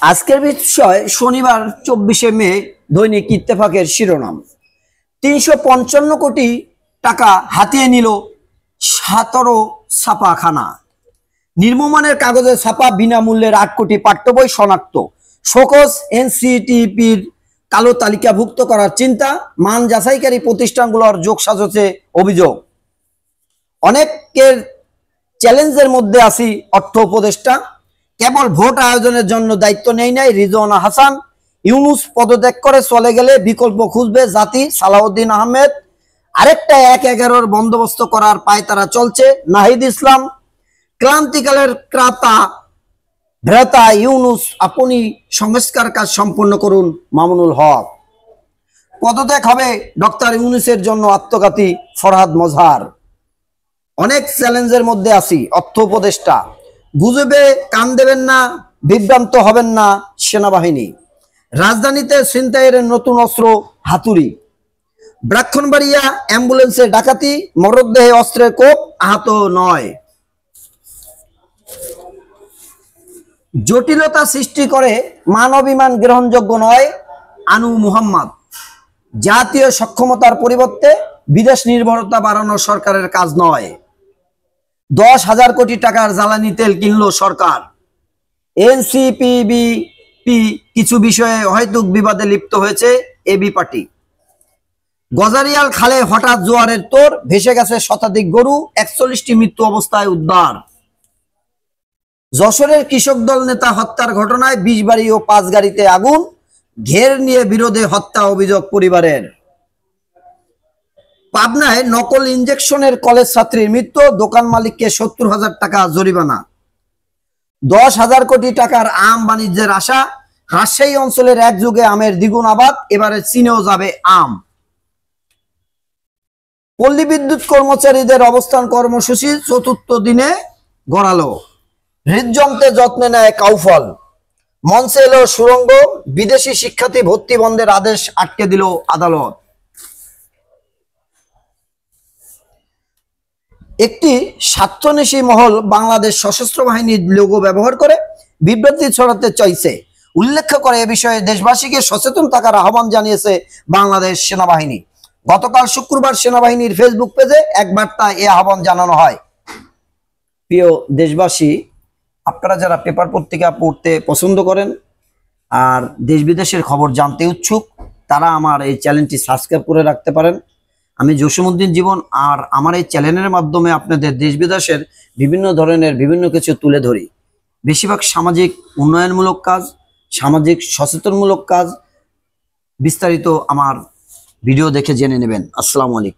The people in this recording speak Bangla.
আজকের বিষয় শনিবার 24শে মে দৈনিক ইত্তেফাকের শিরোনাম। ৩৫৫ কোটি টাকা হাতিয়ে নিল 17 ছাপাখানা। নির্মমানের কাগজে ছাপা বিনামূল্যের 8 কোটি পাঠ্য বই শনাক্ত। শোকজ এনসিটিপির কালো তালিকাভুক্ত করার চিন্তা। মান যাচাইকারী প্রতিষ্ঠানগুলোর যোগসাজশে অভিযোগ। অনেকের চ্যালেঞ্জের মধ্যে আছি অর্থ উপদেষ্টা। কেবল ভোট আয়োজনের জন্য দায়িত্ব নেই নাই রিজওয়ানা হাসান। ইউনুস পদত্যাগ করে চলে গেলে বিকল্প খুঁজবে জাতি। সালাউদ্দিন আহমেদ। আরেকটা ১/১১ বন্দোবস্ত করার পায়তারা চলছে। নাহিদ ইসলাম। ক্রান্তিকালের ভ্রাতা ইউনুস আপনি সংস্কার কাজ সম্পন্ন করুন। মামুনুল হক। পদত্যাগ হবে ডক্টর ইউনুসের জন্য আত্মঘাতী ফরহাদ মজহার। অনেক চ্যালেঞ্জের মধ্যে আছি অর্থ উপদেষ্টা। গুজবে কান দেবেন না, বিভ্রান্ত হবেন না সেনাবাহিনী। রাজধানীতে ছিনতাইয়ের নতুন অস্ত্র হাতুড়ি। ব্রাহ্মণবাড়িয়া অ্যাম্বুলেন্সে ডাকাতি, মরদেহে অস্ত্রের কোপ, আহত নয়। জটিলতা সৃষ্টি করে মানবিমান গ্রহণযোগ্য নয়। আনু মুহাম্মদ। জাতীয় সক্ষমতার পরিবর্তে বিদেশ নির্ভরতা বাড়ানো সরকারের কাজ নয়। 10,000 কোটি টাকার জ্বালানি তেল কিনল সরকার। এনসিপিবি কিছু বিষয়ে হয়তুক বিবাদে লিপ্ত হয়েছে এবি পার্টি। গজারিয়াল খালে হঠাৎ জোয়ারের তোর, ভেসে গেছে শতাধিক গরু, 41টি মৃত্যু অবস্থায় উদ্ধার। যশোরের কৃষক দল নেতা হত্যার ঘটনায় 20 বাড়ি ও 5 গাড়িতে আগুন। ঘের নিয়ে বিরোধে হত্যা অভিযোগ পরিবারের। পাবনায় নকল ইনজেকশনের কলেজ ছাত্রীর মৃত্যু, দোকান মালিককে 70,000 টাকা জরিমানা। 10,000 কোটি টাকার আম বাণিজ্যের আশা। রাজশাহী অঞ্চলের এক যুগে আমের দ্বিগুণ আবাদ, এবারে চীনেও যাবে আম। পল্লী বিদ্যুৎ কর্মচারীদের অবস্থান কর্মসূচি 4র্থ দিনে গড়ালো। হৃদযন্ত্রে যত্নে নেয় কাউফল। মঞ্চে এলো সুরঙ্গ। বিদেশি শিক্ষার্থী ভর্তি বন্ধের আদেশ আটকে দিল আদালত। একটি স্বার্থন্বেষী মহল বাংলাদেশ সশস্ত্র বাহিনীর লোগো ব্যবহার করে বিভ্রান্তি ছড়াতে চাইছে উল্লেখ করে এ বিষয়ে দেশবাসীকে সচেতন থাকার আহ্বান জানিয়েছে বাংলাদেশ সেনাবাহিনী। গতকাল শুক্রবার সেনাবাহিনীর ফেসবুক পেজে এক বার্তায় এ আহ্বান জানানো হয়। প্রিয় দেশবাসী, আপনারা যারা পেপার পত্রিকা পড়তে পছন্দ করেন আর দেশ বিদেশের খবর জানতে উৎসুক, তারা আমার এই চ্যানেলটি সাবস্ক্রাইব করে রাখতে পারেন। আমি জসিমউদ্দিন জীবন, আর আমার এই চ্যানেলের মাধ্যমে আপনাদের দেশ বিদেশের বিভিন্ন ধরনের বিভিন্ন কিছু তুলে ধরি। বেশিরভাগ সামাজিক উন্নয়নমূলক কাজ, সামাজিক সচেতনমূলক কাজ। বিস্তারিত আমার ভিডিও দেখে জেনে নেবেন। আসসালামু আলাইকুম।